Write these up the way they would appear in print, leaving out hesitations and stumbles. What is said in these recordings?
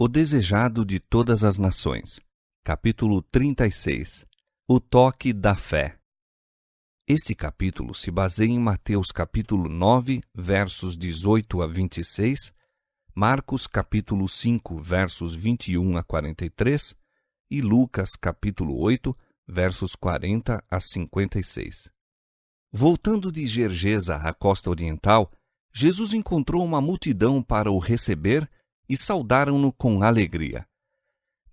O desejado de todas as nações. Capítulo 36. O toque da fé. Este capítulo se baseia em Mateus capítulo 9, versos 18 a 26, Marcos capítulo 5, versos 21 a 43 e Lucas capítulo 8, versos 40 a 56. Voltando de Gergesa à costa oriental, Jesus encontrou uma multidão para o receber e saudaram-no com alegria.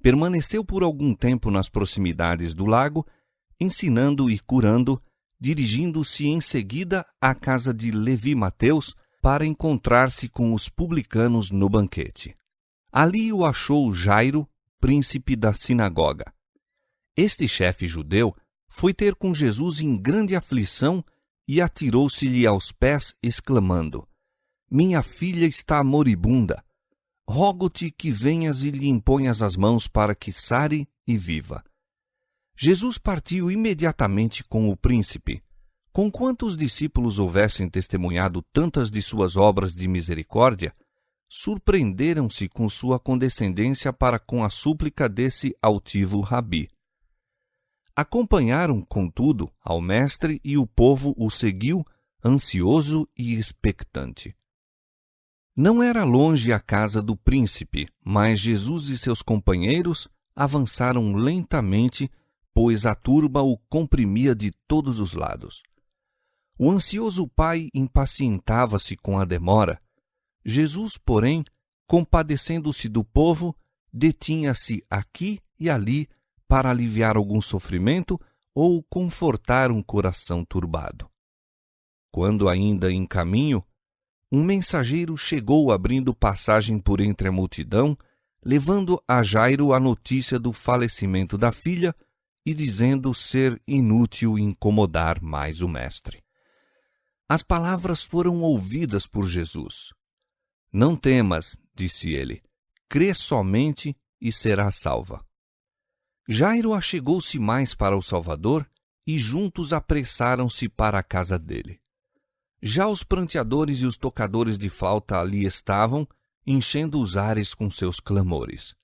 Permaneceu por algum tempo nas proximidades do lago, ensinando e curando, dirigindo-se em seguida à casa de Levi Mateus para encontrar-se com os publicanos no banquete. Ali o achou Jairo, príncipe da sinagoga. Este chefe judeu foi ter com Jesus em grande aflição e atirou-se-lhe aos pés, exclamando: "Minha filha está moribunda. Rogo-te que venhas e lhe imponhas as mãos para que sare e viva." Jesus partiu imediatamente com o príncipe. Conquanto os discípulos houvessem testemunhado tantas de suas obras de misericórdia, surpreenderam-se com sua condescendência para com a súplica desse altivo rabi. Acompanharam, contudo, ao mestre e o povo o seguiu, ansioso e expectante. Não era longe a casa do príncipe, mas Jesus e seus companheiros avançaram lentamente, pois a turba o comprimia de todos os lados. O ansioso pai impacientava-se com a demora. Jesus, porém, compadecendo-se do povo, detinha-se aqui e ali para aliviar algum sofrimento ou confortar um coração turbado. Quando ainda em caminho, um mensageiro chegou abrindo passagem por entre a multidão, levando a Jairo a notícia do falecimento da filha e dizendo ser inútil incomodar mais o mestre. As palavras foram ouvidas por Jesus. "Não temas", disse ele, "crê somente e serás salva." Jairo achegou-se mais para o Salvador e juntos apressaram-se para a casa dele. Já os pranteadores e os tocadores de flauta ali estavam, enchendo os ares com seus clamores.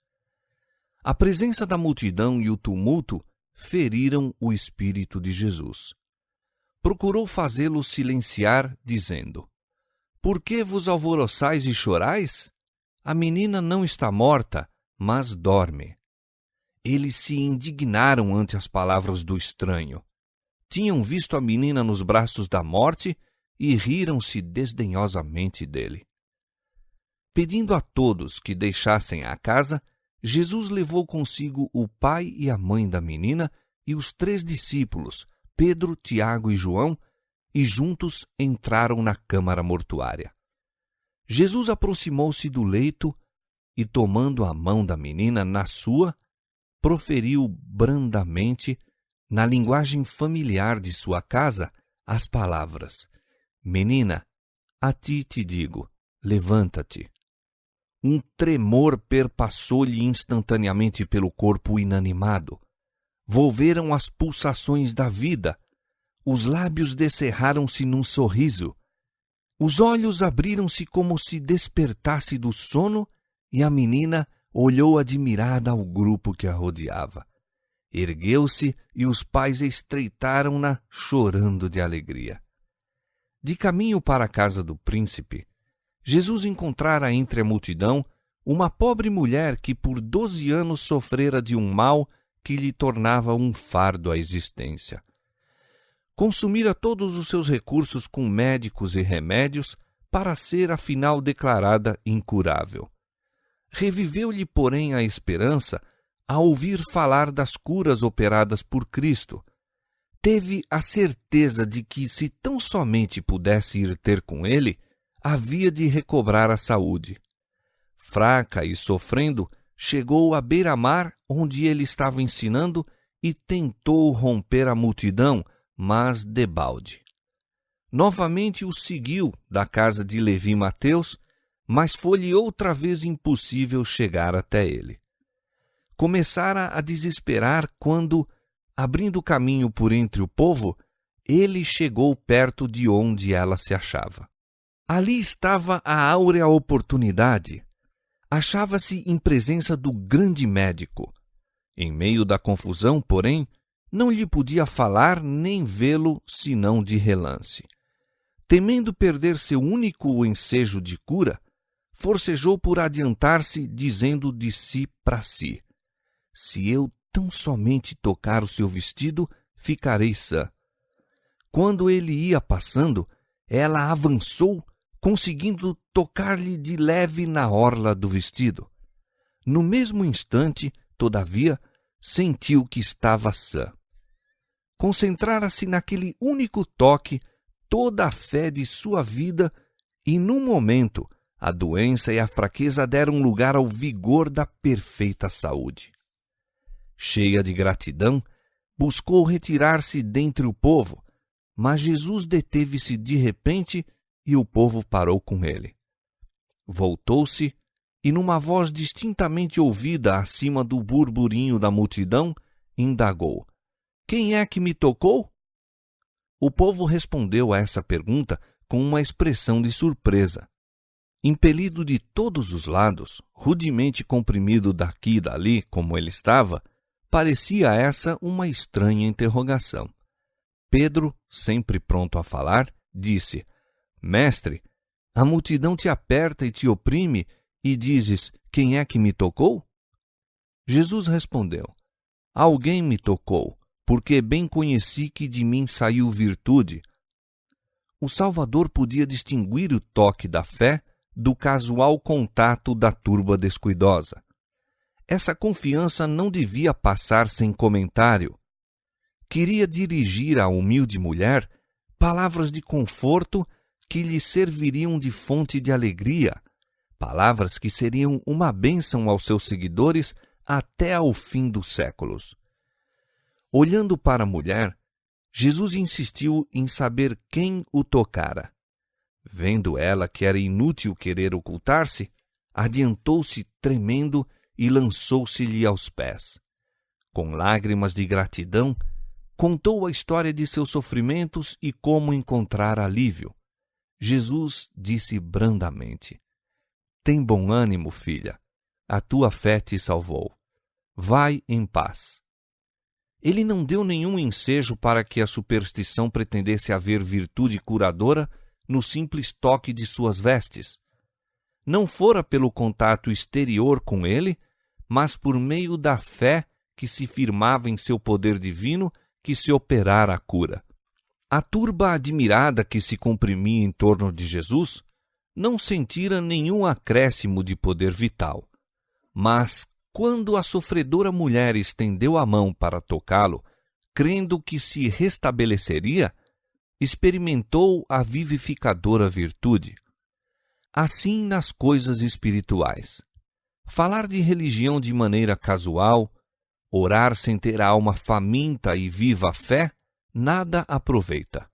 A presença da multidão e o tumulto feriram o espírito de Jesus. Procurou fazê-lo silenciar, dizendo: "Por que vos alvoroçais e chorais? A menina não está morta, mas dorme." Eles se indignaram ante as palavras do estranho. Tinham visto a menina nos braços da morte e riram-se desdenhosamente dele. Pedindo a todos que deixassem a casa, Jesus levou consigo o pai e a mãe da menina e os 3 discípulos, Pedro, Tiago e João, e juntos entraram na câmara mortuária. Jesus aproximou-se do leito e, tomando a mão da menina na sua, proferiu brandamente, na linguagem familiar de sua casa, as palavras: "Menina, a ti te digo, levanta-te." Um tremor perpassou-lhe instantaneamente pelo corpo inanimado. Volveram as pulsações da vida. Os lábios descerraram-se num sorriso. Os olhos abriram-se como se despertasse do sono e a menina olhou admirada ao grupo que a rodeava. Ergueu-se e os pais estreitaram-na, chorando de alegria. De caminho para a casa do príncipe, Jesus encontrara entre a multidão uma pobre mulher que por 12 anos sofrera de um mal que lhe tornava um fardo à existência. Consumira todos os seus recursos com médicos e remédios para ser, afinal, declarada incurável. Reviveu-lhe, porém, a esperança ao ouvir falar das curas operadas por Cristo. Teve a certeza de que, se tão somente pudesse ir ter com ele, havia de recobrar a saúde. Fraca e sofrendo, chegou à beira-mar onde ele estava ensinando e tentou romper a multidão, mas debalde. Novamente o seguiu da casa de Levi Mateus, mas foi-lhe outra vez impossível chegar até ele. Começara a desesperar quando, abrindo caminho por entre o povo, ele chegou perto de onde ela se achava. Ali estava a áurea oportunidade. Achava-se em presença do grande médico. Em meio da confusão, porém, não lhe podia falar nem vê-lo senão de relance. Temendo perder seu único ensejo de cura, forcejou por adiantar-se, dizendo de si para si: se eu tão somente tocar o seu vestido, ficarei sã. Quando ele ia passando, ela avançou, conseguindo tocar-lhe de leve na orla do vestido. No mesmo instante, todavia, sentiu que estava sã. Concentrara-se naquele único toque toda a fé de sua vida e, num momento, a doença e a fraqueza deram lugar ao vigor da perfeita saúde. Cheia de gratidão, buscou retirar-se dentre o povo, mas Jesus deteve-se de repente e o povo parou com ele. Voltou-se e, numa voz distintamente ouvida acima do burburinho da multidão, indagou: quem é que me tocou? O povo respondeu a essa pergunta com uma expressão de surpresa. Impelido de todos os lados, rudemente comprimido daqui e dali como ele estava, parecia essa uma estranha interrogação. Pedro, sempre pronto a falar, disse: Mestre, a multidão te aperta e te oprime, e dizes: quem é que me tocou? Jesus respondeu: alguém me tocou, porque bem conheci que de mim saiu virtude. O Salvador podia distinguir o toque da fé do casual contato da turba descuidosa. Essa confiança não devia passar sem comentário. Queria dirigir à humilde mulher palavras de conforto que lhe serviriam de fonte de alegria, palavras que seriam uma bênção aos seus seguidores até ao fim dos séculos. Olhando para a mulher, Jesus insistiu em saber quem o tocara. Vendo ela que era inútil querer ocultar-se, adiantou-se tremendo e lançou-se-lhe aos pés. Com lágrimas de gratidão, contou a história de seus sofrimentos e como encontrar alívio. Jesus disse brandamente: tem bom ânimo, filha, a tua fé te salvou. Vai em paz. Ele não deu nenhum ensejo para que a superstição pretendesse haver virtude curadora no simples toque de suas vestes. Não fora pelo contato exterior com ele, mas por meio da fé que se firmava em seu poder divino que se operara a cura. A turba admirada que se comprimia em torno de Jesus não sentira nenhum acréscimo de poder vital. Mas, quando a sofredora mulher estendeu a mão para tocá-lo, crendo que se restabeleceria, experimentou a vivificadora virtude. Assim nas coisas espirituais. Falar de religião de maneira casual, orar sem ter a alma faminta e viva a fé, nada aproveita.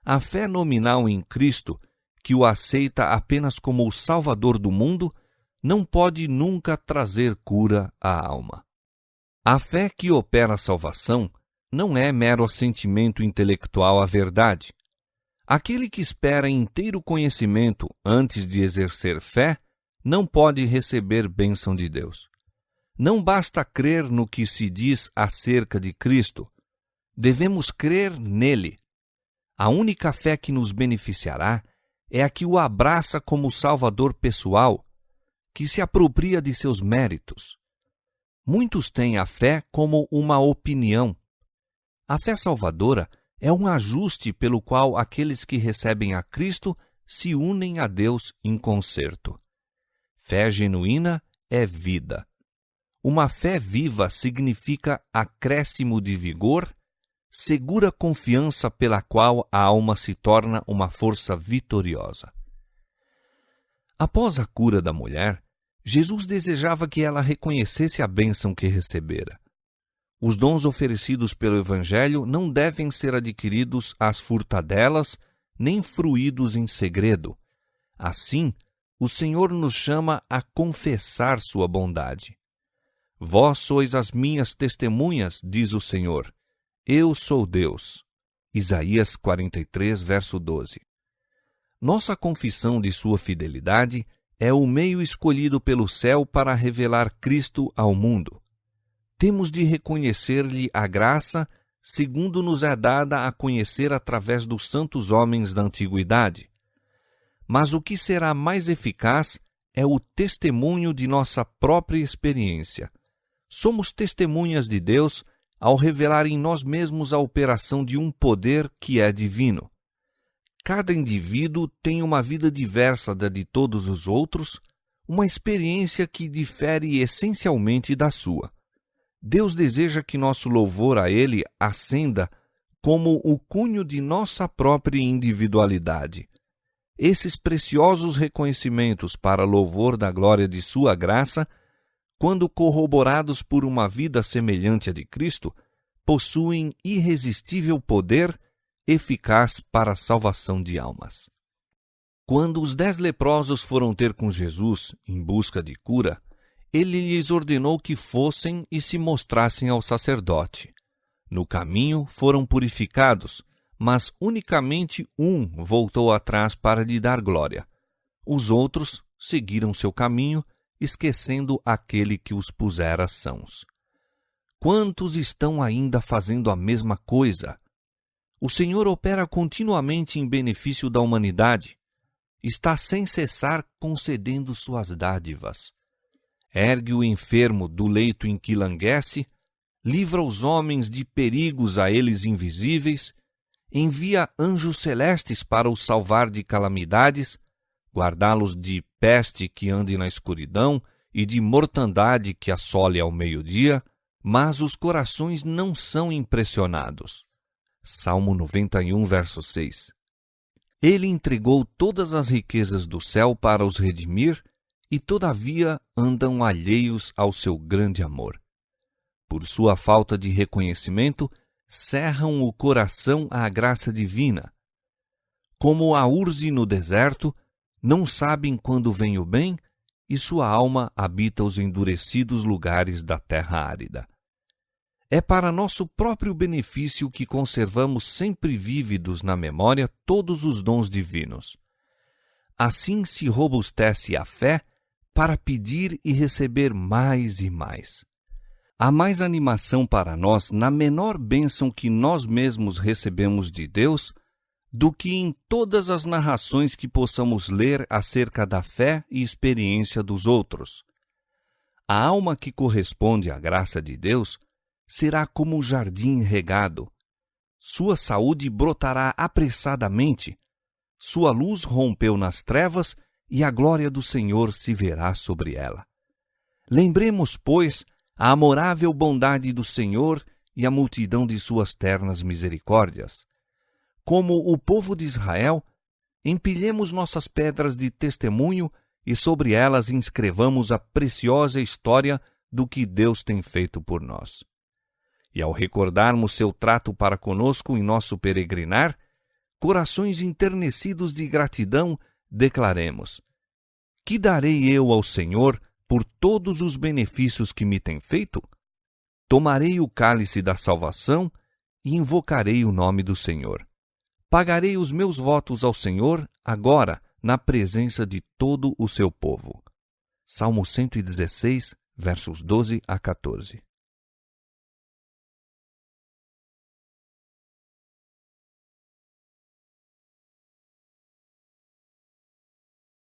A fé nominal em Cristo, que o aceita apenas como o Salvador do mundo, não pode nunca trazer cura à alma. A fé que opera a salvação não é mero assentimento intelectual à verdade. Aquele que espera inteiro conhecimento antes de exercer fé não pode receber bênção de Deus. Não basta crer no que se diz acerca de Cristo. Devemos crer nele. A única fé que nos beneficiará é a que o abraça como Salvador pessoal, que se apropria de seus méritos. Muitos têm a fé como uma opinião. A fé salvadora é um ajuste pelo qual aqueles que recebem a Cristo se unem a Deus em concerto. Fé genuína é vida. Uma fé viva significa acréscimo de vigor, segura confiança pela qual a alma se torna uma força vitoriosa. Após a cura da mulher, Jesus desejava que ela reconhecesse a bênção que recebera. Os dons oferecidos pelo Evangelho não devem ser adquiridos às furtadelas, nem fruídos em segredo. Assim, o Senhor nos chama a confessar sua bondade. Vós sois as minhas testemunhas, diz o Senhor. Eu sou Deus. Isaías 43, verso 12. Nossa confissão de sua fidelidade é o meio escolhido pelo céu para revelar Cristo ao mundo. Temos de reconhecer-lhe a graça, segundo nos é dada a conhecer através dos santos homens da antiguidade. Mas o que será mais eficaz é o testemunho de nossa própria experiência. Somos testemunhas de Deus ao revelar em nós mesmos a operação de um poder que é divino. Cada indivíduo tem uma vida diversa da de todos os outros, uma experiência que difere essencialmente da sua. Deus deseja que nosso louvor a Ele ascenda como o cunho de nossa própria individualidade. Esses preciosos reconhecimentos para louvor da glória de sua graça, quando corroborados por uma vida semelhante à de Cristo, possuem irresistível poder eficaz para a salvação de almas. Quando os 10 leprosos foram ter com Jesus em busca de cura, ele lhes ordenou que fossem e se mostrassem ao sacerdote. No caminho foram purificados, mas unicamente um voltou atrás para lhe dar glória. Os outros seguiram seu caminho, esquecendo aquele que os pusera sãos. Quantos estão ainda fazendo a mesma coisa? O Senhor opera continuamente em benefício da humanidade. Está sem cessar concedendo suas dádivas. Ergue o enfermo do leito em que languece, livra os homens de perigos a eles invisíveis, envia anjos celestes para os salvar de calamidades, guardá-los de peste que ande na escuridão e de mortandade que assole ao meio-dia, mas os corações não são impressionados. Salmo 91, verso 6. Ele entregou todas as riquezas do céu para os redimir, e todavia andam alheios ao seu grande amor. Por sua falta de reconhecimento, cerram o coração à graça divina. Como a urze no deserto, não sabem quando vem o bem, e sua alma habita os endurecidos lugares da terra árida. É para nosso próprio benefício que conservamos sempre vívidos na memória todos os dons divinos. Assim se robustece a fé para pedir e receber mais e mais. Há mais animação para nós na menor bênção que nós mesmos recebemos de Deus do que em todas as narrações que possamos ler acerca da fé e experiência dos outros. A alma que corresponde à graça de Deus será como um jardim regado. Sua saúde brotará apressadamente. Sua luz rompeu nas trevas e a glória do Senhor se verá sobre ela. Lembremos, pois, a amorável bondade do Senhor e a multidão de suas ternas misericórdias. Como o povo de Israel, empilhemos nossas pedras de testemunho e sobre elas inscrevamos a preciosa história do que Deus tem feito por nós. E ao recordarmos seu trato para conosco em nosso peregrinar, corações enternecidos de gratidão, declaremos: que darei eu ao Senhor por todos os benefícios que me tem feito? Tomarei o cálice da salvação e invocarei o nome do Senhor. Pagarei os meus votos ao Senhor agora, na presença de todo o seu povo. Salmo 116, versos 12 a 14.